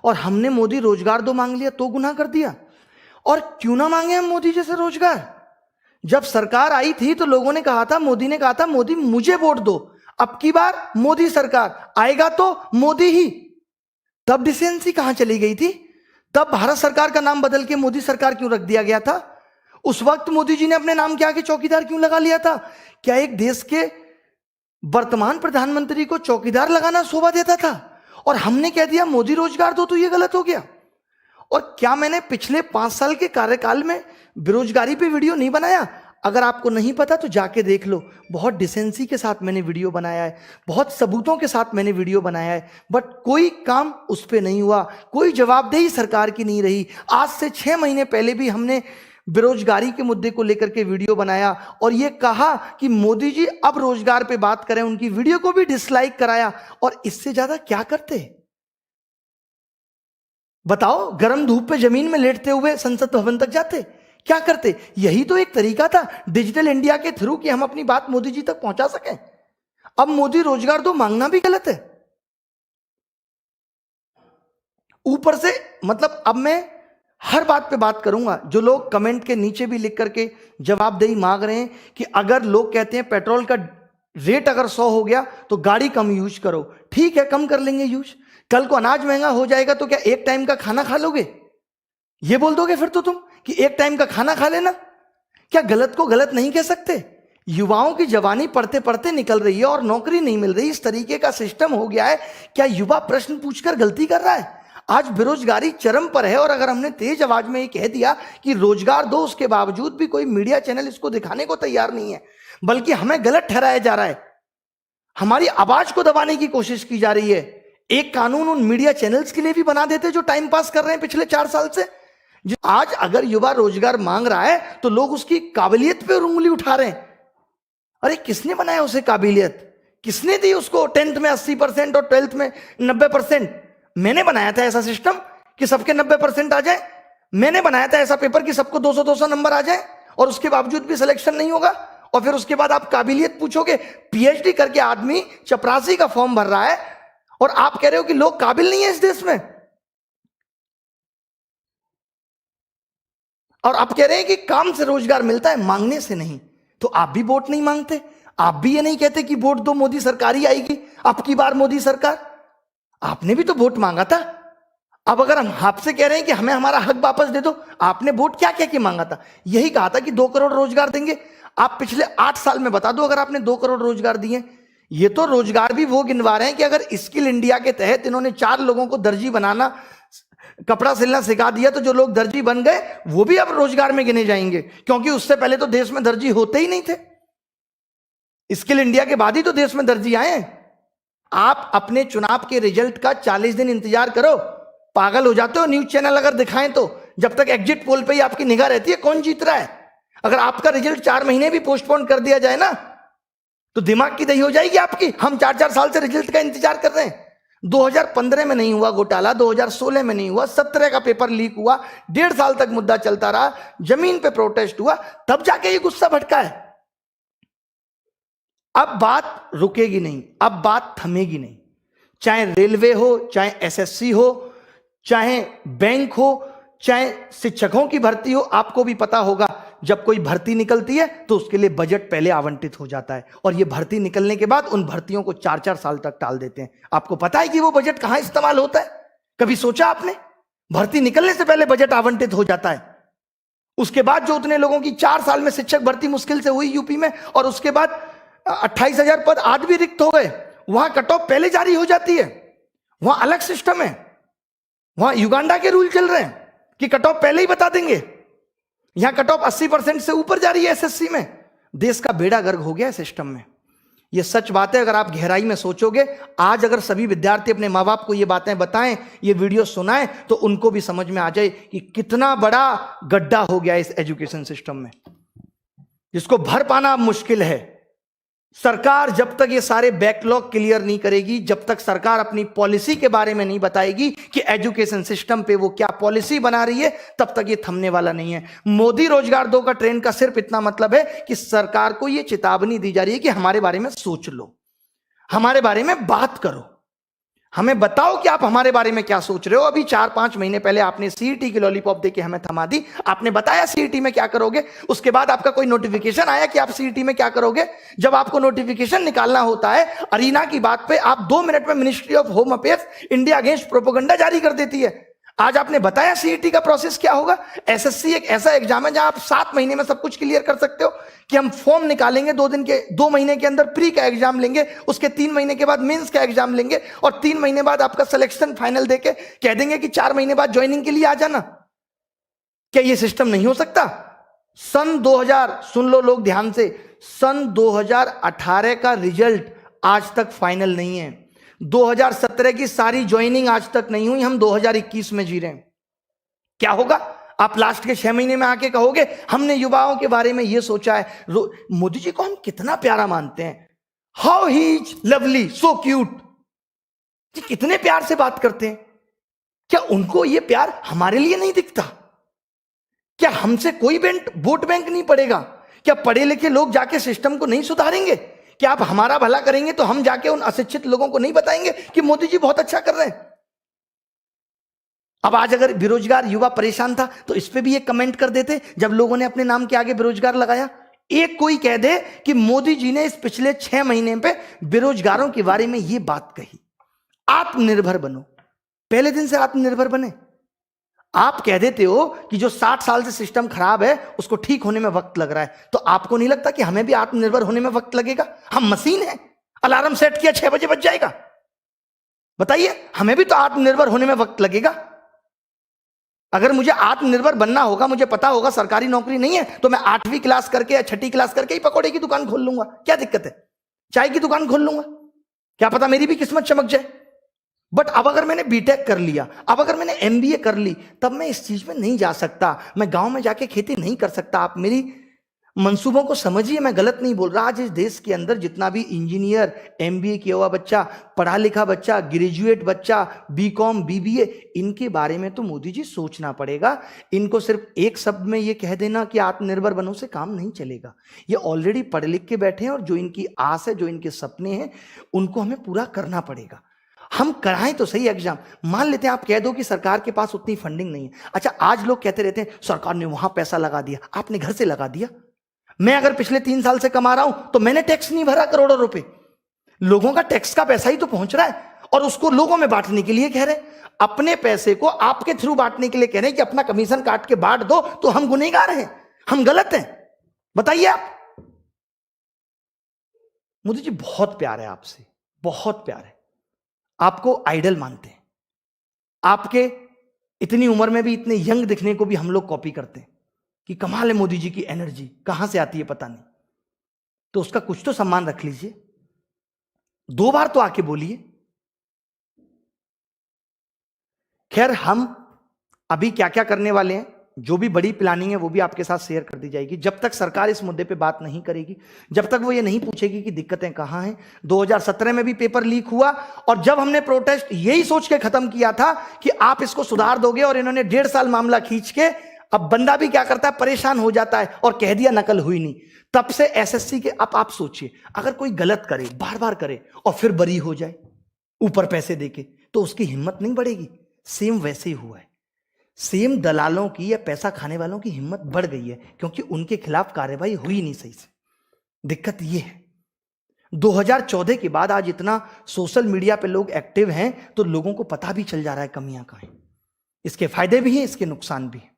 और हमने मोदी रोजगार दो मांग लिया तो गुनाह कर दिया। और क्यों ना मांगे हम मोदी जैसे रोजगार? जब सरकार आई थी तो लोगों ने कहा था, मोदी ने कहा था, मोदी मुझे वोट दो, अब की बार मोदी सरकार आएगा तो मोदी ही। तब डिसेंसी कहां चली गई थी? तब भारत सरकार का नाम बदल के मोदी सरकार क्यों रख दिया गया था? उस वक्त मोदी जी ने अपने नाम के आगे चौकीदार क्यों लगा लिया था? क्या एक देश के वर्तमान प्रधानमंत्री को चौकीदार लगाना शोभा देता था? और हमने कह दिया मोदी रोजगार दो तो यह गलत हो गया। और क्या मैंने पिछले 5 साल के कार्यकाल में बेरोजगारी पे वीडियो नहीं बनाया? अगर आपको नहीं पता तो जाके देख लो। बहुत डिसेंसी के साथ मैंने वीडियो बनाया है, बहुत सबूतों के साथ मैंने वीडियो बनाया है, बट कोई काम उस पर नहीं हुआ, कोई जवाबदेही सरकार की नहीं रही। आज से 6 महीने पहले भी हमने बेरोजगारी के मुद्दे को लेकर के वीडियो बनाया और यह कहा कि मोदी जी अब रोजगार पे बात करें, उनकी वीडियो को भी डिसलाइक कराया। और इससे ज्यादा क्या करते? बताओ, गर्म धूप पे जमीन में लेटते हुए संसद भवन तक जाते? क्या करते? यही तो एक तरीका था डिजिटल इंडिया के थ्रू कि हम अपनी बात मोदी जी तक पहुंचा सकें। अब मोदी रोजगार दो मांगना भी गलत है। ऊपर से मतलब अब मैं हर बात पे बात करूंगा। जो लोग कमेंट के नीचे भी लिख करके जवाबदेही मांग रहे हैं कि अगर लोग कहते हैं पेट्रोल का रेट अगर 100 हो गया तो गाड़ी कम यूज करो, ठीक है, कम कर लेंगे यूज। कल को अनाज महंगा हो जाएगा तो क्या एक टाइम का खाना खा लोगे? ये बोल दोगे फिर तो तुम कि एक टाइम का खाना खा लेना? क्या गलत को गलत नहीं कह सकते? युवाओं की जवानी पढ़ते पढ़ते निकल रही है और नौकरी नहीं मिल रही, इस तरीके का सिस्टम हो गया है। क्या युवा प्रश्न पूछकर गलती कर रहा है? आज बेरोजगारी चरम पर है और अगर हमने तेज आवाज में ये कह दिया कि रोजगार दो, उसके बावजूद भी कोई मीडिया चैनल इसको दिखाने को तैयार नहीं है, बल्कि हमें गलत ठहराया जा रहा है, हमारी आवाज को दबाने की कोशिश की जा रही है। एक कानून उन मीडिया चैनल्स के लिए भी बना देते जो टाइम पास कर रहे हैं पिछले 4 साल से। आज अगर युवा रोजगार मांग रहा है तो लोग उसकी काबिलियत पे उंगली उठा रहे हैं। अरे किसने बनाया उसे काबिलियत? किसने दी उसको 10th में 80% और 12th में 90%? मैंने बनाया था ऐसा सिस्टम कि सबके 90% आ जाए। मैंने बनाया था ऐसा पेपर कि सबको 200-200 नंबर आ जाए और उसके बावजूद भी सिलेक्शन नहीं होगा। और फिर उसके बाद आप काबिलियत पूछोगे? पीएचडी करके आदमी चपरासी का फॉर्म भर रहा है और आप कह रहे हो कि लोग काबिल नहीं है इस देश में। और आप कह रहे हैं कि काम से रोजगार मिलता है, मांगने से नहीं। तो आप भी वोट नहीं मांगते, आप भी ये नहीं कहते कि वोट दो मोदी सरकार ही आएगी, अब की बार मोदी सरकार। आपने भी तो वोट मांगा था। अब अगर हम आपसे कह रहे हैं कि हमें हमारा हक वापस दे दो, आपने वोट क्या क्या कि मांगा था? यही कहा था कि 2 करोड़ रोजगार देंगे। आप पिछले 8 साल में बता दो अगर आपने 2 करोड़ रोजगार दिए। ये तो रोजगार भी वो गिनवा रहे हैं कि अगर स्किल इंडिया के तहत इन्होंने 4 लोगों को दर्जी बनाना, कपड़ा सिलना सिखा दिया तो जो लोग दर्जी बन गए वो भी अब रोजगार में गिने जाएंगे, क्योंकि उससे पहले तो देश में दर्जी होते ही नहीं थे। स्किल इंडिया के बाद ही तो देश में दर्जी आए। आप अपने चुनाव के रिजल्ट का 40 दिन इंतजार करो, पागल हो जाते हो। न्यूज चैनल अगर दिखाएं तो जब तक एग्जिट पोल पे ही आपकी निगाह रहती है कौन जीत रहा है। अगर आपका रिजल्ट 4 महीने भी पोस्टपोन कर दिया जाए ना तो दिमाग की दही हो जाएगी आपकी। हम 4-4 साल से रिजल्ट का इंतजार कर रहे हैं। 2015 में नहीं हुआ घोटाला, 2016 में नहीं हुआ, 17 का पेपर लीक हुआ, 1.5 साल तक मुद्दा चलता रहा, जमीन पे प्रोटेस्ट हुआ, तब जाके ये गुस्सा भटका है। अब बात रुकेगी नहीं, अब बात थमेगी नहीं। चाहे रेलवे हो, चाहे एसएससी हो, चाहे बैंक हो, चाहे शिक्षकों की भर्ती हो। आपको भी पता होगा जब कोई भर्ती निकलती है तो उसके लिए बजट पहले आवंटित हो जाता है और ये भर्ती निकलने के बाद उन भर्तियों को 4-4 साल तक टाल देते हैं। आपको पता है कि वो बजट कहां इस्तेमाल होता है? कभी सोचा आपने? भर्ती निकलने से पहले बजट आवंटित हो जाता है। उसके बाद जो उतने लोगों की 4 साल में शिक्षक भर्ती मुश्किल से हुई यूपी में, और उसके बाद 28,000 पद आज भी रिक्त हो गए, वहां कट ऑफ पहले जारी हो जाती है। वहां अलग सिस्टम है, वहां युगांडा के रूल चल रहे हैं कि कट ऑफ पहले ही बता देंगे। यहां कट ऑफ 80% से ऊपर जा रही है एसएससी में। देश का बेड़ा गर्क हो गया है सिस्टम में। यह सच बात है। अगर आप गहराई में सोचोगे, आज अगर सभी विद्यार्थी अपने माँ बाप को ये बातें बताएं, ये वीडियो सुनाएं, तो उनको भी समझ में आ जाए कि कितना बड़ा गड्ढा हो गया इस एजुकेशन सिस्टम में, जिसको भर पाना अब मुश्किल है। सरकार जब तक ये सारे बैकलॉग क्लियर नहीं करेगी, जब तक सरकार अपनी पॉलिसी के बारे में नहीं बताएगी कि एजुकेशन सिस्टम पे वो क्या पॉलिसी बना रही है, तब तक ये थमने वाला नहीं है। मोदी रोजगार दो का ट्रेंड का सिर्फ इतना मतलब है कि सरकार को ये चेतावनी दी जा रही है कि हमारे बारे में सोच लो, हमारे बारे में बात करो, हमें बताओ कि आप हमारे बारे में क्या सोच रहे हो। अभी 4-5 महीने पहले आपने सीईटी की लॉलीपॉप देके हमें थमा दी, आपने बताया सीईटी में क्या करोगे, उसके बाद आपका कोई नोटिफिकेशन आया कि आप सीईटी में क्या करोगे। जब आपको नोटिफिकेशन निकालना होता है अरीना की बात पे, आप 2 मिनट में ministry of home affairs India against propaganda जारी कर देती है। आज आपने बताया सीईटी का प्रोसेस क्या होगा। एसएससी एक ऐसा एग्जाम है जहां आप 7 महीने में सब कुछ क्लियर कर सकते हो कि हम फॉर्म निकालेंगे 2 महीने के अंदर प्री का एग्जाम लेंगे, उसके 3 महीने के बाद मेंस का एग्जाम लेंगे और 3 महीने बाद आपका सिलेक्शन फाइनल देके कह देंगे कि 4 महीने बाद ज्वाइनिंग के लिए आ जाना। क्या यह सिस्टम नहीं हो सकता? सन 2000, सुन लो लोग ध्यान से, सन 2018 का रिजल्ट आज तक फाइनल नहीं है। 2017 की सारी ज्वाइनिंग आज तक नहीं हुई, हम 2021 में जी रहे हैं। क्या होगा? आप लास्ट के 6 महीने में आके कहोगे हमने युवाओं के बारे में यह सोचा है। मोदी जी को हम कितना प्यारा मानते हैं, how he is lovely, so cute, कितने प्यार से बात करते हैं। क्या उनको यह प्यार हमारे लिए नहीं दिखता? क्या हमसे कोई वोट बैंक नहीं पड़ेगा? क्या पढ़े लिखे लोग जाके सिस्टम को नहीं सुधारेंगे? क्या आप हमारा भला करेंगे तो हम जाके उन अशिक्षित लोगों को नहीं बताएंगे कि मोदी जी बहुत अच्छा कर रहे हैं? अब आज अगर बेरोजगार युवा परेशान था तो इस पे भी एक कमेंट कर देते, जब लोगों ने अपने नाम के आगे बेरोजगार लगाया। एक कोई कह दे कि मोदी जी ने इस पिछले 6 महीने पे बेरोजगारों के बारे में यह बात कही, आत्मनिर्भर बनो। पहले दिन से आत्मनिर्भर बने। आप कह देते हो कि जो 60 साल से सिस्टम खराब है उसको ठीक होने में वक्त लग रहा है, तो आपको नहीं लगता कि हमें भी आत्मनिर्भर होने में वक्त लगेगा? हम मशीन हैं, अलार्म सेट किया 6 बजे बज जाएगा। बताइए, हमें भी तो आत्मनिर्भर होने में वक्त लगेगा। अगर मुझे आत्मनिर्भर बनना होगा, मुझे पता होगा सरकारी नौकरी नहीं है, तो मैं 8वीं क्लास करके या 6ठी क्लास करके ही पकौड़े की दुकान खोल लूंगा। क्या दिक्कत है? चाय की दुकान खोल लूंगा, क्या पता मेरी भी किस्मत चमक जाए। बट अब अगर मैंने बीटेक कर लिया, अब अगर मैंने एमबीए कर ली, तब मैं इस चीज में नहीं जा सकता, मैं गांव में जाके खेती नहीं कर सकता। आप मेरी मंसूबों को समझिए, मैं गलत नहीं बोल रहा। आज इस देश के अंदर जितना भी इंजीनियर, एमबीए किया हुआ बच्चा, पढ़ा लिखा बच्चा, ग्रेजुएट बच्चा, बीकॉम, बीबीए, इनके बारे में तो मोदी जी सोचना पड़ेगा। इनको सिर्फ एक शब्द में ये कह देना कि आत्मनिर्भर बनो से काम नहीं चलेगा। ये ऑलरेडी पढ़ लिख के बैठे हैं और जो इनकी आस है, जो इनके सपने हैं, उनको हमें पूरा करना पड़ेगा। हम कराएं तो सही एग्जाम। मान लेते हैं आप कह दो कि सरकार के पास उतनी फंडिंग नहीं है। अच्छा, आज लोग कहते रहते हैं सरकार ने वहां पैसा लगा दिया, आपने घर से लगा दिया। मैं अगर पिछले 3 साल से कमा रहा हूं तो मैंने टैक्स नहीं भरा करोड़ों रुपए। लोगों का टैक्स का पैसा ही तो पहुंच रहा है और उसको लोगों में बांटने के लिए कह रहे हैं। अपने पैसे को आपके थ्रू बांटने के लिए कह रहे हैं कि अपना कमीशन काट के बांट दो, तो हम गुनहगार हैं, हम गलत हैं? बताइए आप। मोदी जी बहुत प्यार है आपसे, बहुत प्यार है, आपको आइडल मानते हैं। आपके इतनी उम्र में भी इतने यंग दिखने को भी हम लोग कॉपी करते हैं कि कमाल है मोदी जी की एनर्जी, कहां से आती है पता नहीं। तो उसका कुछ तो सम्मान रख लीजिए, 2 बार तो आके बोलिए। खैर, हम अभी क्या क्या करने वाले हैं, जो भी बड़ी प्लानिंग है वो भी आपके साथ शेयर कर दी जाएगी। जब तक सरकार इस मुद्दे पे बात नहीं करेगी, जब तक वो ये नहीं पूछेगी कि दिक्कतें कहां हैं। 2017 में भी पेपर लीक हुआ और जब हमने प्रोटेस्ट यही सोच के खत्म किया था कि आप इसको सुधार दोगे, और इन्होंने 1.5 साल मामला खींच के, अब बंदा भी क्या करता है, परेशान हो जाता है और कह दिया नकल हुई नहीं। तब से एसएससी के, अब आप सोचिए, अगर कोई गलत करे, बार बार करे और फिर बरी हो जाए ऊपर पैसे देके, तो उसकी हिम्मत नहीं बढ़ेगी। सेम वैसे ही हुआ है। सेम दलालों की या पैसा खाने वालों की हिम्मत बढ़ गई है क्योंकि उनके खिलाफ कार्रवाई हुई नहीं सही से। दिक्कत यह है, 2014 के बाद आज इतना सोशल मीडिया पे लोग एक्टिव हैं तो लोगों को पता भी चल जा रहा है कमियां कहां हैं। इसके फायदे भी हैं, इसके नुकसान भी हैं।